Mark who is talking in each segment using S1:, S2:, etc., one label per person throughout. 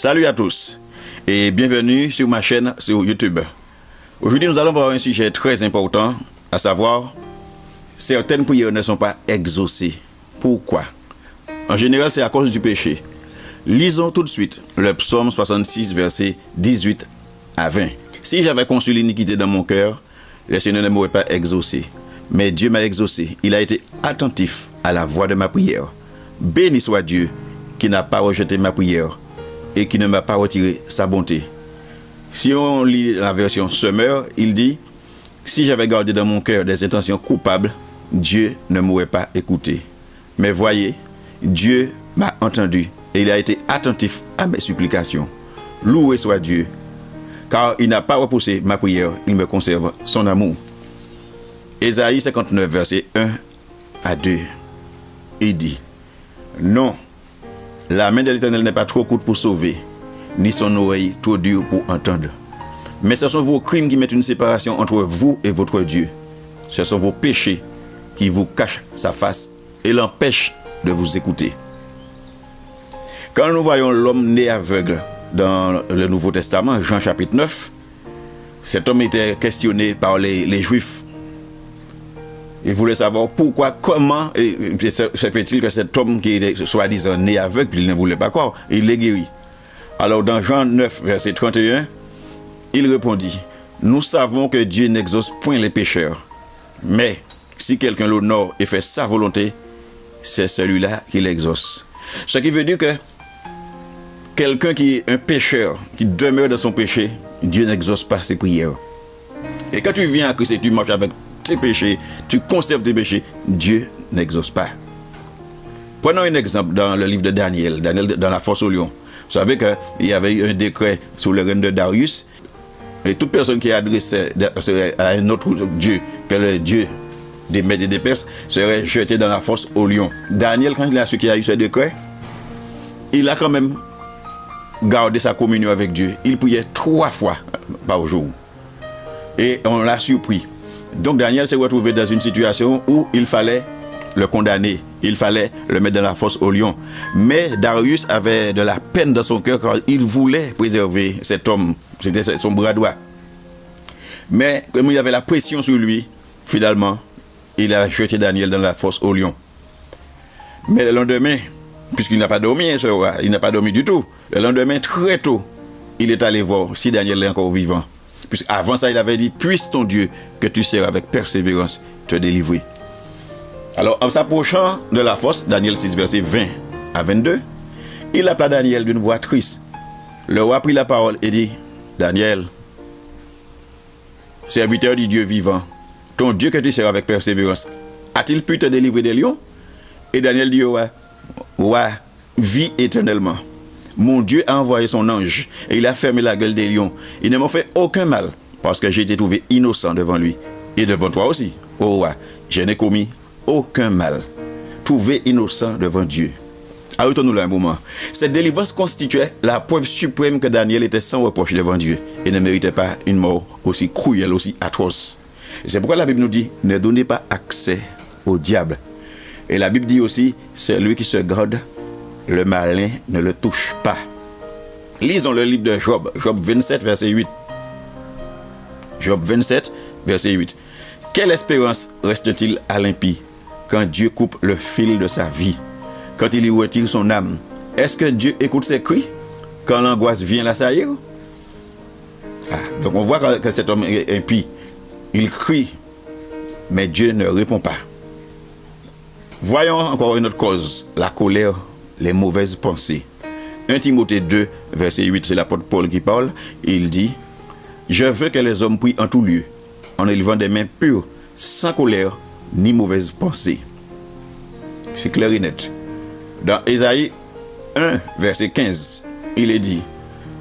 S1: Salut à tous et bienvenue sur ma chaîne sur YouTube. Aujourd'hui, nous allons voir un sujet très important, à savoir, certaines prières ne sont pas exaucées. Pourquoi? En général, c'est à cause du péché. Lisons tout de suite le psaume 66, versets 18 à 20. Si j'avais conçu l'iniquité dans mon cœur, le Seigneur ne m'aurait pas exaucé. Mais Dieu m'a exaucé. Il a été attentif à la voix de ma prière. Béni soit Dieu qui n'a pas rejeté ma prière et qui ne m'a pas retiré sa bonté. Si on lit la version Semeur, il dit: si j'avais gardé dans mon cœur des intentions coupables, Dieu ne m'aurait pas écouté. Mais voyez, Dieu m'a entendu et il a été attentif à mes supplications. Loué soit Dieu, car il n'a pas repoussé ma prière, il me conserve son amour. Ésaïe 59, verset 1 à 2. Il dit: non, la main de l'Éternel n'est pas trop courte pour sauver, ni son oreille trop dure pour entendre. Mais ce sont vos crimes qui mettent une séparation entre vous et votre Dieu. Ce sont vos péchés qui vous cachent sa face et l'empêchent de vous écouter. Quand nous voyons l'homme né aveugle dans le Nouveau Testament, Jean chapitre 9, cet homme était questionné par les Juifs. Il voulait savoir pourquoi, comment se fait-il que cet homme qui est soi-disant né aveugle, puis il ne voulait pas croire, il l'est guéri. Alors dans Jean 9, verset 31, il répondit: nous savons que Dieu n'exauce point les pécheurs, mais si quelqu'un l'honore et fait sa volonté, c'est celui-là qui l'exauce. Ce qui veut dire que quelqu'un qui est un pécheur, qui demeure dans son péché, Dieu n'exauce pas ses prières. Et quand tu viens à Christ et tu marches avec tes péchés, tu conserves tes péchés, Dieu n'exauce pas. Prenons un exemple dans le livre de Daniel dans la fosse au lion. Vous savez qu'il y avait eu un décret sous le règne de Darius, et toute personne qui adressait à un autre Dieu que le Dieu des Mèdes et des Perses serait jeté dans la fosse au lion. Daniel, quand il a su qu'il y a eu ce décret, il a quand même gardé sa communion avec Dieu. Il priait 3 fois par jour. Et on l'a surpris. Donc Daniel s'est retrouvé dans une situation où il fallait le condamner, il fallait le mettre dans la fosse au lion. Mais Darius avait de la peine dans son cœur car il voulait préserver cet homme, c'était son bras droit. Mais comme il y avait la pression sur lui, finalement, il a jeté Daniel dans la fosse au lion. Mais le lendemain, puisqu'il n'a pas dormi, ce roi, il n'a pas dormi du tout, le lendemain, très tôt, il est allé voir si Daniel est encore vivant. Puisqu'avant ça, il avait dit: puisse ton Dieu que tu sers avec persévérance te délivrer. Alors, en s'approchant de la fosse, Daniel 6, verset 20 à 22, il appela Daniel d'une voix triste. Le roi prit la parole et dit: Daniel, serviteur du Dieu vivant, ton Dieu que tu sers avec persévérance, a-t-il pu te délivrer des lions? Et Daniel dit au roi: roi, vis éternellement. Mon Dieu a envoyé son ange et il a fermé la gueule des lions. Ils ne m'ont fait aucun mal parce que j'ai été trouvé innocent devant lui et devant toi aussi, ô roi. Je n'ai commis aucun mal. Trouvé innocent devant Dieu. Arrêtons-nous là un moment. Cette délivrance constituait la preuve suprême que Daniel était sans reproche devant Dieu et ne méritait pas une mort aussi cruelle, aussi atroce. Et c'est pourquoi la Bible nous dit: ne donnez pas accès au diable. Et la Bible dit aussi: celui qui se garde, le malin ne le touche pas. Lisons le livre de Job, Job 27, verset 8. Job 27, verset 8. Quelle espérance reste-t-il à l'impie quand Dieu coupe le fil de sa vie, quand il y retire son âme? Est-ce que Dieu écoute ses cris quand l'angoisse vient l'assaillir? Donc on voit que cet homme est impie. Il crie, mais Dieu ne répond pas. Voyons encore une autre cause: la colère, les mauvaises pensées. 1 Timothée 2, verset 8, c'est l'apôtre Paul qui parle. Il dit: je veux que les hommes prient en tout lieu, en élevant des mains pures, sans colère ni mauvaise pensée. C'est clair et net. Dans Ésaïe 1, verset 15, il est dit: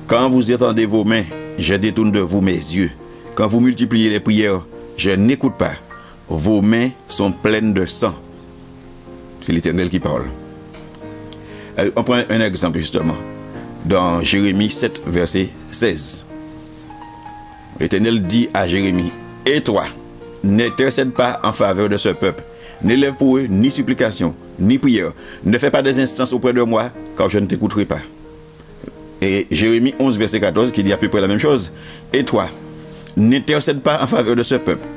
S1: quand vous étendez vos mains, je détourne de vous mes yeux. Quand vous multipliez les prières, je n'écoute pas. Vos mains sont pleines de sang. C'est l'Éternel qui parle. On prend un exemple justement. Dans Jérémie 7, verset 16. L'Éternel dit à Jérémie: et toi, n'intercède pas en faveur de ce peuple, n'élève pour eux ni supplication, ni prière, ne fais pas des instances auprès de moi, car je ne t'écouterai pas. Et Jérémie 11, verset 14, qui dit à peu près la même chose. Et toi, n'intercède pas en faveur de ce peuple,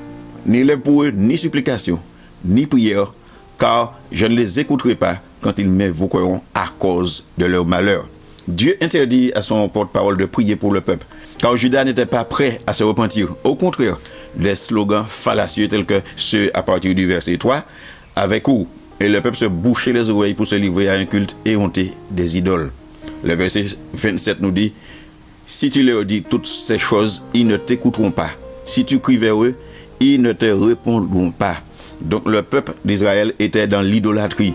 S1: ni lève pour eux ni supplication, ni prière, car je ne les écouterai pas quand ils m'invoqueront à cause de leur malheur. Dieu interdit à son porte-parole de prier pour le peuple, car Judas n'était pas prêt à se repentir. Au contraire, des slogans fallacieux tels que ceux à partir du verset 3, avec où et le peuple se bouchait les oreilles pour se livrer à un culte éhonté des idoles. Le verset 27 nous dit, si tu leur dis toutes ces choses, ils ne t'écouteront pas. Si tu cries vers eux, ils ne te répondront pas. Donc le peuple d'Israël était dans l'idolâtrie.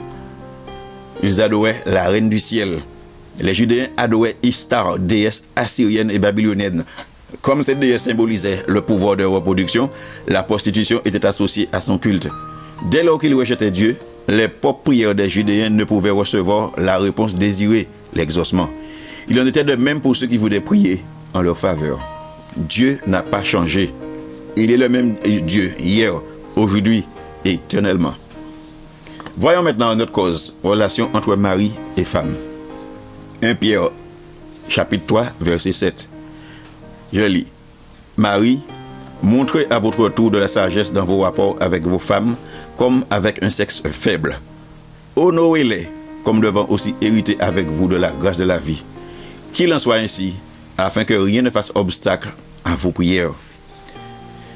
S1: Ils adoraient la reine du ciel. Les Judéens adoraient Istar, déesse assyrienne et babylonienne. Comme cette déesse symbolisait le pouvoir de reproduction, la prostitution était associée à son culte. Dès lors qu'ils rejetaient Dieu, les propres prières des Judéens ne pouvaient recevoir la réponse désirée, l'exaucement. Il en était de même pour ceux qui voulaient prier en leur faveur. Dieu n'a pas changé. Il est le même Dieu hier, aujourd'hui et éternellement. Voyons maintenant notre cause, relation entre mari et femme. 1 Pierre, chapitre 3, verset 7. Je lis. Marie, montrez à votre tour de la sagesse dans vos rapports avec vos femmes, comme avec un sexe faible. Honorez-les, comme devant aussi hériter avec vous de la grâce de la vie. Qu'il en soit ainsi, afin que rien ne fasse obstacle à vos prières.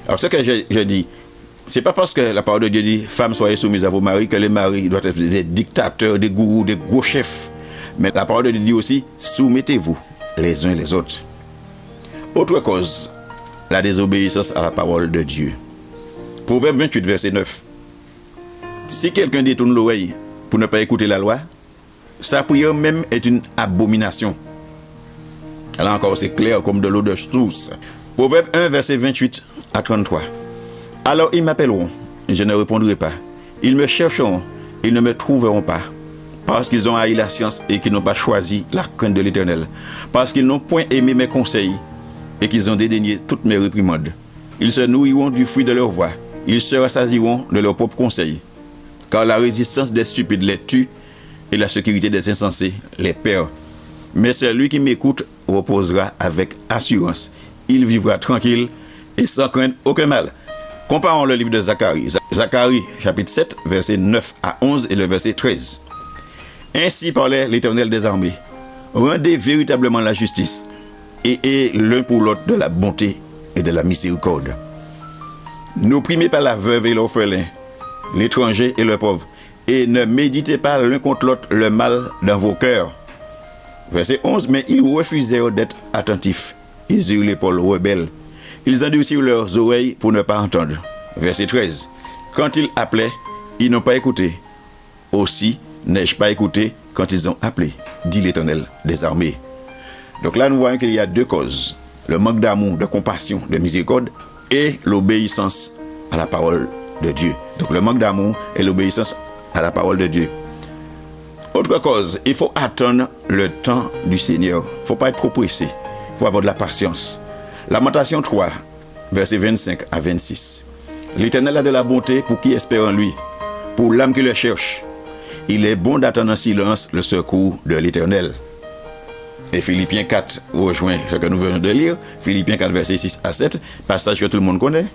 S1: Alors ce que je dis, c'est pas parce que la parole de Dieu dit femmes soyez soumises à vos maris que les maris doivent être des dictateurs, des gourous, des gros chefs. Mais la parole de Dieu dit aussi soumettez-vous les uns les autres. Autre cause, la désobéissance à la parole de Dieu. Proverbe 28, verset 9. Si quelqu'un détourne l'oreille pour ne pas écouter la loi, sa prière même est une abomination. Là encore, c'est clair comme de l'eau de source. Proverbe 1, verset 28 à 33. Alors ils m'appelleront, je ne répondrai pas. Ils me chercheront, ils ne me trouveront pas. Parce qu'ils ont haï la science et qu'ils n'ont pas choisi la crainte de l'Éternel. Parce qu'ils n'ont point aimé mes conseils et qu'ils ont dédaigné toutes mes réprimandes. Ils se nourriront du fruit de leur voix. Ils se rassasieront de leurs propres conseils. Car la résistance des stupides les tue et la sécurité des insensés les perd. Mais celui qui m'écoute reposera avec assurance. Il vivra tranquille et sans craindre aucun mal. Comparons le livre de Zacharie. Zacharie, chapitre 7, versets 9 à 11 et le verset 13. Ainsi parlait l'Éternel des armées. Rendez véritablement la justice et l'un pour l'autre de la bonté et de la miséricorde. N'opprimez pas la veuve et l'orphelin, l'étranger et le pauvre, et ne méditez pas l'un contre l'autre le mal dans vos cœurs. Verset 11. Mais ils refusèrent d'être attentifs. Ils eurent l'épaule rebelle. Ils endurcirent leurs oreilles pour ne pas entendre. Verset 13. Quand ils appelaient, ils n'ont pas écouté. Aussi, n'ai-je pas écouté quand ils ont appelé, dit l'Éternel des armées. Donc là, nous voyons qu'il y a deux causes. Le manque d'amour, de compassion, de miséricorde et l'obéissance à la parole de Dieu. Donc le manque d'amour et l'obéissance à la parole de Dieu. Autre cause, il faut attendre le temps du Seigneur. Il ne faut pas être trop pressé. Il faut avoir de la patience. Lamentation 3, versets 25 à 26. L'Éternel a de la bonté pour qui espère en lui, pour l'âme qui le cherche. Il est bon d'attendre en silence le secours de l'Éternel. Et Philippiens 4 rejoint ce que nous venons de lire. Philippiens 4, versets 6 à 7, passage que tout le monde connaît.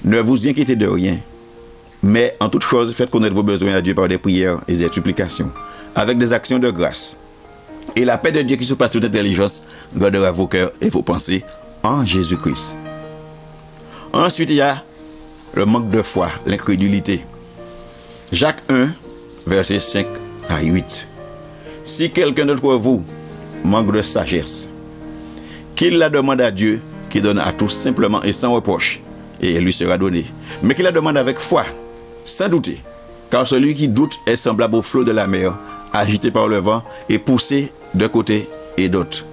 S1: Ne vous inquiétez de rien, mais en toute chose, faites connaître vos besoins à Dieu par des prières et des supplications, avec des actions de grâce. Et la paix de Dieu qui surpasse toute intelligence gardera vos cœurs et vos pensées en Jésus-Christ. Ensuite, il y a le manque de foi, l'incrédulité. Jacques 1, versets 5 à 8. Si quelqu'un d'entre vous manque de sagesse, qu'il la demande à Dieu, qui donne à tous simplement et sans reproche, et elle lui sera donnée. Mais qu'il la demande avec foi, sans douter, car celui qui doute est semblable au flot de la mer, agité par le vent et poussé de côté et d'autre.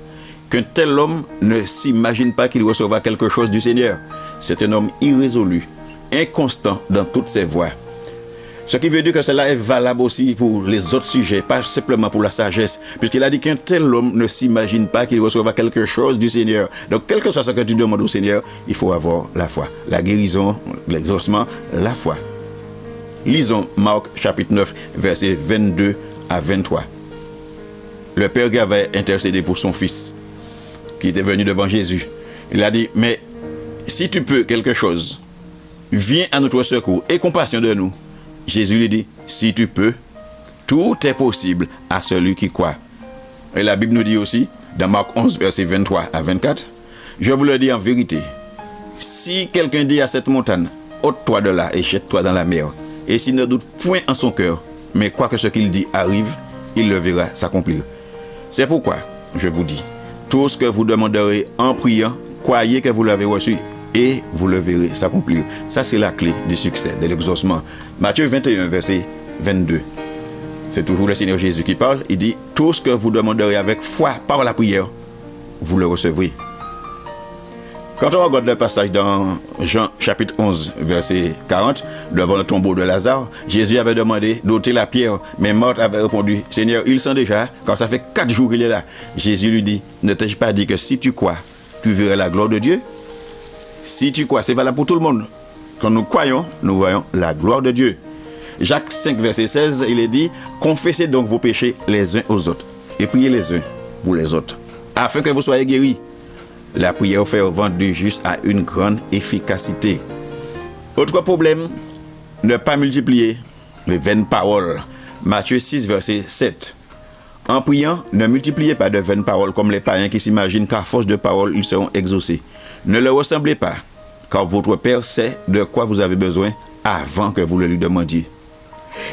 S1: Qu'un tel homme ne s'imagine pas qu'il recevra quelque chose du Seigneur. C'est un homme irrésolu, inconstant dans toutes ses voies. Ce qui veut dire que cela est valable aussi pour les autres sujets, pas simplement pour la sagesse, puisqu'il a dit qu'un tel homme ne s'imagine pas qu'il recevra quelque chose du Seigneur. Donc, quel que soit ce que tu demandes au Seigneur, il faut avoir la foi. La guérison, l'exaucement, la foi. Lisons Marc chapitre 9, versets 22 à 23. Le Père qui avait intercédé pour son Fils. qui était venu devant Jésus. Il a dit, mais si tu peux quelque chose, viens à notre secours et compassion de nous. Jésus lui dit, si tu peux, tout est possible à celui qui croit. Et la Bible nous dit aussi, dans Marc 11, verset 23 à 24, je vous le dis en vérité, si quelqu'un dit à cette montagne, ôte-toi de là et jette-toi dans la mer, et s'il ne doute point en son cœur, mais quoi que ce qu'il dit arrive, il le verra s'accomplir. C'est pourquoi, je vous dis, tout ce que vous demanderez en priant, croyez que vous l'avez reçu, et vous le verrez s'accomplir. Ça, c'est la clé du succès, de l'exaucement. Matthieu 21, verset 22. C'est toujours le Seigneur Jésus qui parle. Il dit, tout ce que vous demanderez avec foi par la prière, vous le recevrez. Quand on regarde le passage dans Jean chapitre 11, verset 40, devant le tombeau de Lazare, Jésus avait demandé d'ôter la pierre, mais Marthe avait répondu, Seigneur, il sent déjà, quand ça fait 4 jours qu'il est là. Jésus lui dit, ne t'ai-je pas dit que si tu crois, tu verras la gloire de Dieu? Si tu crois, c'est valable pour tout le monde. Quand nous croyons, nous voyons la gloire de Dieu. Jacques 5, verset 16, il est dit, confessez donc vos péchés les uns aux autres, et priez les uns pour les autres, afin que vous soyez guéris. La prière fervente du juste a une grande efficacité. Autre problème, ne pas multiplier les vaines paroles. Matthieu 6, verset 7. En priant, ne multipliez pas de vaines paroles comme les païens qui s'imaginent qu'à force de paroles, ils seront exaucés. Ne le ressemblez pas, car votre Père sait de quoi vous avez besoin avant que vous le lui demandiez.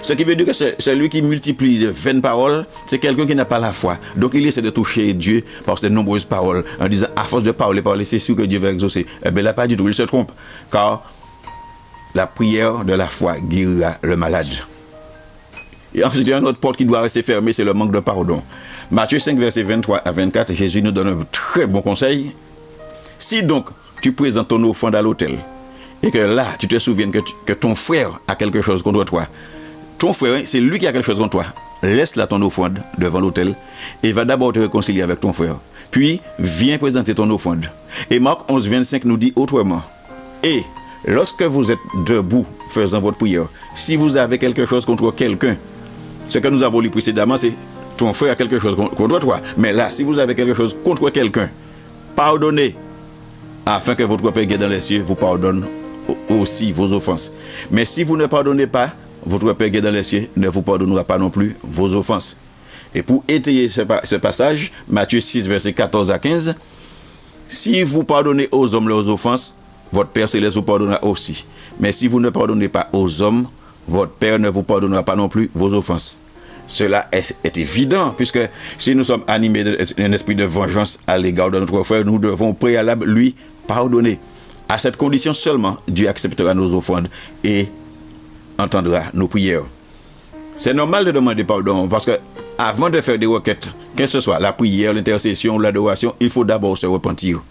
S1: Ce qui veut dire que celui qui multiplie de vaines paroles, c'est quelqu'un qui n'a pas la foi. Donc il essaie de toucher Dieu par ces nombreuses paroles, en disant à force de parler, c'est sûr que Dieu va exaucer. Eh bien là, pas du tout, il se trompe. Car la prière de la foi guérira le malade. Et ensuite, il y a une autre porte qui doit rester fermée, c'est le manque de pardon. Matthieu 5, verset 23 à 24, Jésus nous donne un très bon conseil. Si donc tu présentes ton offrande à l'autel, et que là, tu te souviennes que ton frère a quelque chose contre toi, ton frère, c'est lui qui a quelque chose contre toi, laisse là ton offrande devant l'autel, et va d'abord te réconcilier avec ton frère. Puis, viens présenter ton offrande. Et Marc 11, 25 nous dit autrement. Et lorsque vous êtes debout faisant votre prière, si vous avez quelque chose contre quelqu'un, ce que nous avons lu précédemment, c'est ton frère a quelque chose contre toi. Mais là, si vous avez quelque chose contre quelqu'un, pardonnez, afin que votre Père qui est dans les cieux vous pardonne aussi vos offenses. Mais si vous ne pardonnez pas, votre Père qui est dans les cieux ne vous pardonnera pas non plus vos offenses. Et pour étayer ce passage, Matthieu 6, verset 14 à 15, si vous pardonnez aux hommes leurs offenses, votre Père céleste vous pardonnera aussi. Mais si vous ne pardonnez pas aux hommes, votre Père ne vous pardonnera pas non plus vos offenses. Cela est évident, puisque si nous sommes animés d'un esprit de vengeance à l'égard de notre frère, nous devons au préalable lui pardonner. À cette condition seulement, Dieu acceptera nos offrandes et entendra nos prières. C'est normal de demander pardon, parce que avant de faire des requêtes, que ce soit la prière, l'intercession ou l'adoration, il faut d'abord se repentir.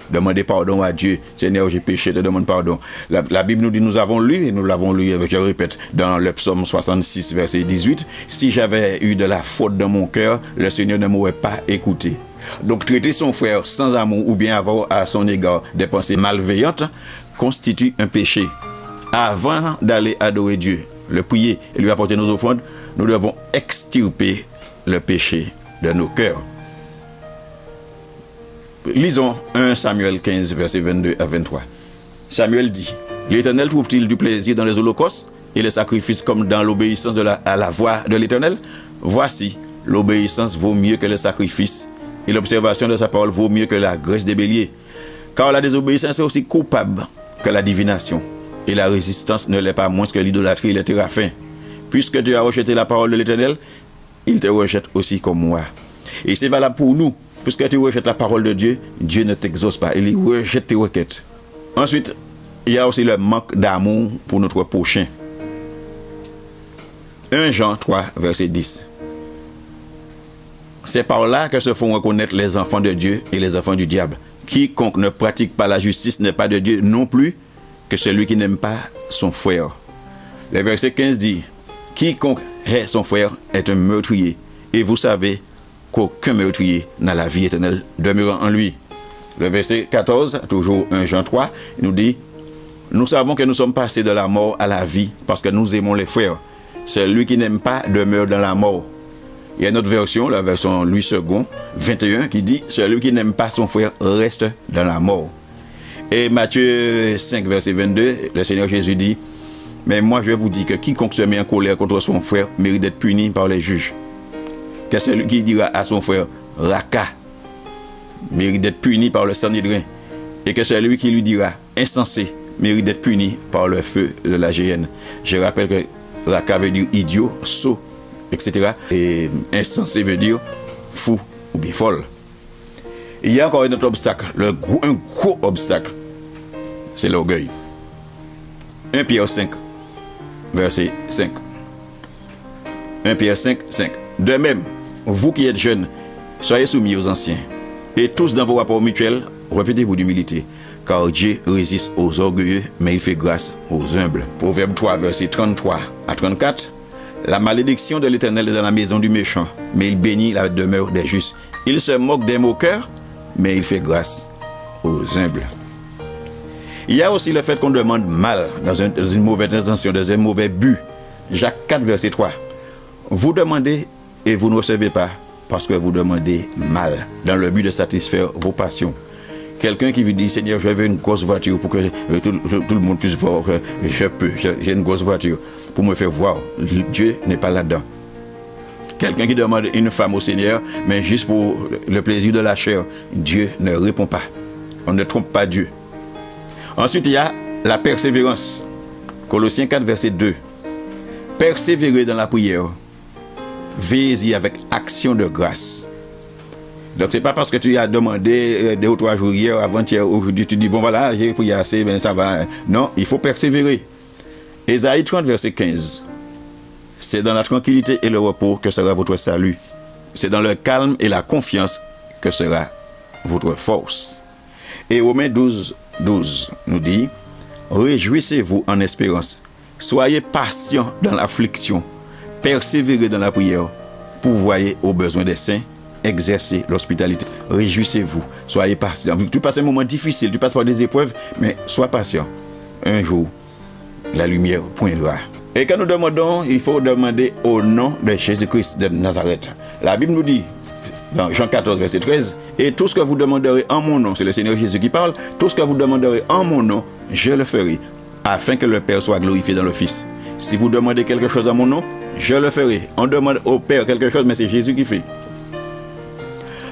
S1: Demander pardon à Dieu. Seigneur, j'ai péché, te demande pardon. La Bible nous dit, nous avons lu, et nous l'avons lu, je répète, dans le psaume 66, verset 18, si j'avais eu de la faute dans mon cœur, le Seigneur ne m'aurait pas écouté. Donc, traiter son frère sans amour ou bien avoir à son égard des pensées malveillantes constitue un péché. Avant d'aller adorer Dieu, le prier et lui apporter nos offrandes, nous devons extirper le péché de nos cœurs. Lisons 1 Samuel 15, verset 22 à 23. Samuel dit, l'Éternel trouve-t-il du plaisir dans les holocaustes et les sacrifices comme dans l'obéissance à la voix de l'Éternel? Voici, l'obéissance vaut mieux que le sacrifice et l'observation de sa parole vaut mieux que la graisse des béliers. Car la désobéissance est aussi coupable que la divination et la résistance ne l'est pas moins que l'idolâtrie et les téraphins. Puisque tu as rejeté la parole de l'Éternel, il te rejette aussi comme moi. Et c'est valable pour nous. Puisque tu rejettes la parole de Dieu, Dieu ne t'exauce pas. Il rejette tes requêtes. Ensuite, il y a aussi le manque d'amour pour notre prochain. 1 Jean 3, verset 10. C'est par là que se font reconnaître les enfants de Dieu et les enfants du diable. Quiconque ne pratique pas la justice n'est pas de Dieu non plus que celui qui n'aime pas son frère. Le verset 15 dit, quiconque hait son frère est un meurtrier. Et vous savez qu'aucun meurtrier n'a la vie éternelle demeurant en lui. Le verset 14, toujours 1 Jean 3, nous dit, nous savons que nous sommes passés de la mort à la vie parce que nous aimons les frères. Celui qui n'aime pas demeure dans la mort. Il y a une autre version, la version Louis II, 21, qui dit « Celui qui n'aime pas son frère reste dans la mort ». Et Matthieu 5, verset 22, le Seigneur Jésus dit « Mais moi je vous dis que quiconque se met en colère contre son frère mérite d'être puni par les juges. Que celui qui dira à son frère « Raka » mérite d'être puni par le Sanhédrin. Et que celui qui lui dira « Insensé » mérite d'être puni par le feu de la géhenne. » Je rappelle que Raka veut dire idiot, sot, etc. Et insensé veut dire fou ou bien folle. Il y a encore un autre obstacle, un gros obstacle, c'est l'orgueil. 1 Pierre 5, verset 5. 1 Pierre 5, 5. De même, vous qui êtes jeunes, soyez soumis aux anciens. Et tous dans vos rapports mutuels, revêtez-vous d'humilité. Car Dieu résiste aux orgueilleux, mais il fait grâce aux humbles. Proverbe 3, verset 33 à 34. La malédiction de l'Éternel est dans la maison du méchant, mais il bénit la demeure des justes. Il se moque des moqueurs, mais il fait grâce aux humbles. Il y a aussi le fait qu'on demande mal, dans une mauvaise intention, dans un mauvais but. Jacques 4, verset 3. Vous demandez et vous ne recevez pas, parce que vous demandez mal, dans le but de satisfaire vos passions. Quelqu'un qui vous dit, Seigneur, je veux une grosse voiture pour que tout le monde puisse voir que j'ai une grosse voiture pour me faire voir. Dieu n'est pas là-dedans. Quelqu'un qui demande une femme au Seigneur, mais juste pour le plaisir de la chair, Dieu ne répond pas. On ne trompe pas Dieu. Ensuite, il y a la persévérance. Colossiens 4, verset 2. Persévérez dans la prière. Veillez-y avec action de grâce. Donc, c'est pas parce que tu as demandé 2 ou 3 jours hier, avant-hier, aujourd'hui, tu dis, bon voilà, j'ai prié assez, ben ça va. Non, il faut persévérer. Ésaïe 30, verset 15. C'est dans la tranquillité et le repos que sera votre salut. C'est dans le calme et la confiance que sera votre force. Et Romains 12, 12 nous dit, réjouissez-vous en espérance. Soyez patients dans l'affliction. Persévérez dans la prière. Pourvoyez aux besoins des saints. Exercez l'hospitalité. Réjouissez-vous. Soyez patient. Tu passes un moment difficile, tu passes par des épreuves, mais sois patient. Un jour, la lumière poindra. Et quand nous demandons, il faut demander au nom de Jésus-Christ de Nazareth. La Bible nous dit, dans Jean 14, verset 13, et tout ce que vous demanderez en mon nom, c'est le Seigneur Jésus qui parle, tout ce que vous demanderez en mon nom, je le ferai, afin que le Père soit glorifié dans le Fils. Si vous demandez quelque chose en mon nom, je le ferai. On demande au Père quelque chose, mais c'est Jésus qui fait.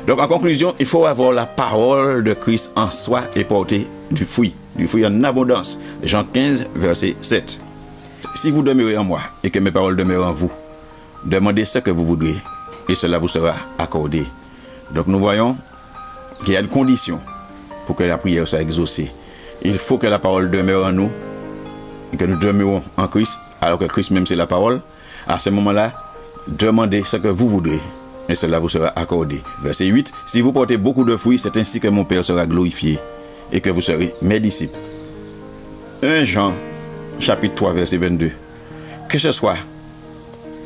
S1: Donc en conclusion, il faut avoir la parole de Christ en soi et porter du fruit en abondance. Jean 15, verset 7. Si vous demeurez en moi et que mes paroles demeurent en vous, demandez ce que vous voudrez et cela vous sera accordé. Donc nous voyons qu'il y a une condition pour que la prière soit exaucée. Il faut que la parole demeure en nous et que nous demeurons en Christ, alors que Christ même c'est la parole. À ce moment-là, demandez ce que vous voudrez et cela vous sera accordé. Verset 8. Si vous portez beaucoup de fruits, c'est ainsi que mon Père sera glorifié et que vous serez mes disciples. 1 Jean chapitre 3 verset 22. Que ce soit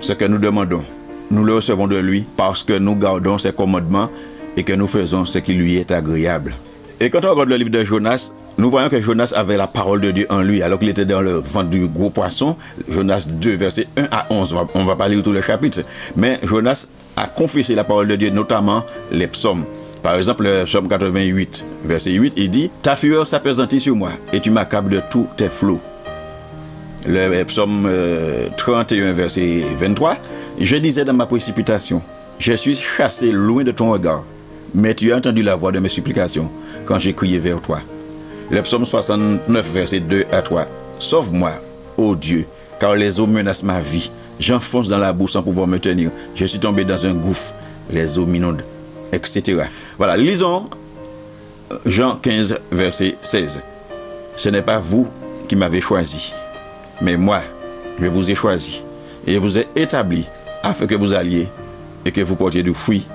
S1: ce que nous demandons, nous le recevons de lui parce que nous gardons ses commandements et que nous faisons ce qui lui est agréable. Et quand on regarde le livre de Jonas, nous voyons que Jonas avait la parole de Dieu en lui alors qu'il était dans le ventre du gros poisson. Jonas 2 verset 1 à 11. On va pas lire tout le chapitre, mais Jonas a confessé la parole de Dieu, notamment les psaumes. Par exemple, le psaume 88 verset 8, il dit « Ta fureur s'appesantit sur moi et tu m'accables de tous tes flots. » Le psaume 31 verset 23, je disais dans ma précipitation, je suis chassé loin de ton regard, mais tu as entendu la voix de mes supplications quand j'ai crié vers toi. Le psaume 69 verset 2 à 3, sauve-moi, ô Dieu, car les eaux menacent ma vie. J'enfonce dans la boue sans pouvoir me tenir. Je suis tombé dans un gouffre, les eaux m'inondent, etc. Voilà, lisons Jean 15 verset 16. Ce n'est pas vous qui m'avez choisi, mais moi, je vous ai choisi et je vous ai établi afin que vous alliez et que vous portiez du fruit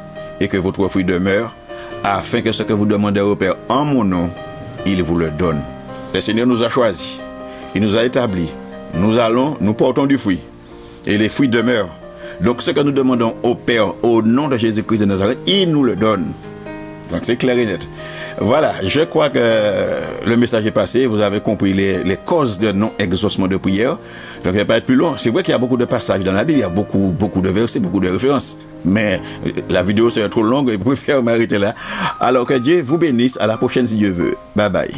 S1: et que votre fruit demeure, afin que ce que vous demandez au Père en mon nom, il vous le donne. Le Seigneur nous a choisis, il nous a établis. Nous portons du fruit et les fruits demeurent. Donc ce que nous demandons au Père au nom de Jésus-Christ de Nazareth, il nous le donne. Donc c'est clair et net. Voilà, je crois que le message est passé. Vous avez compris les causes de non-exaucement de prière. Donc il ne va pas être plus long. C'est vrai qu'il y a beaucoup de passages dans la Bible, il y a beaucoup de versets, beaucoup de références. Mais la vidéo serait trop longue et je préfère m'arrêter là. Alors que Dieu vous bénisse. À la prochaine si Dieu veut. Bye bye.